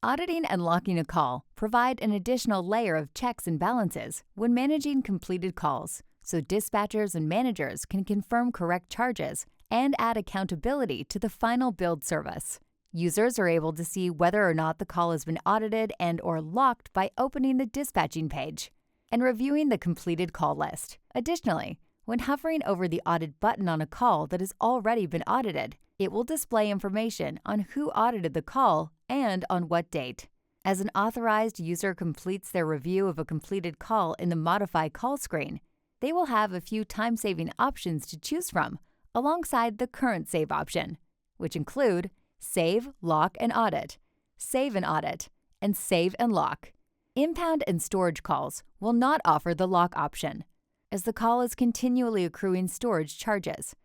Auditing and locking a call provide an additional layer of checks and balances when managing completed calls, so dispatchers and managers can confirm correct charges and add accountability to the final billed service. Users are able to see whether or not the call has been audited and/or locked by opening the dispatching page and reviewing the completed call list. Additionally, when hovering over the Audit button on a call that has already been audited, it will display information on who audited the call and on what date. As an authorized user completes their review of a completed call in the Modify Call screen, they will have a few time-saving options to choose from alongside the Current Save option, which include Save, Lock, and Audit, Save and Audit, and Save and Lock. Impound and storage calls will not offer the lock option, as the call is continually accruing storage charges.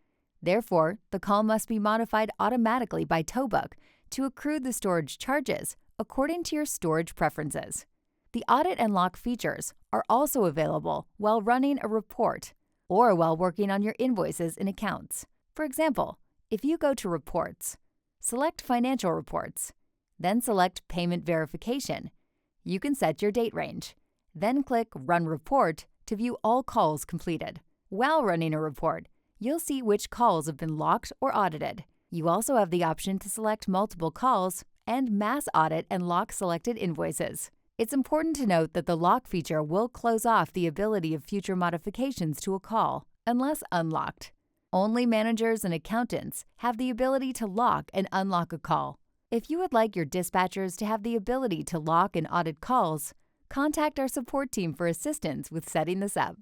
Therefore, the call must be modified automatically by Towbook to accrue the storage charges according to your storage preferences. The Audit and Lock features are also available while running a report or while working on your invoices and accounts. For example, if you go to Reports, select Financial Reports, then select Payment Verification. You can set your date range, then click Run Report to view all calls completed. While running a report, you'll see which calls have been locked or audited. You also have the option to select multiple calls and mass audit and lock selected invoices. It's important to note that the lock feature will close off the ability of future modifications to a call unless unlocked. Only managers and accountants have the ability to lock and unlock a call. If you would like your dispatchers to have the ability to lock and audit calls, contact our support team for assistance with setting this up.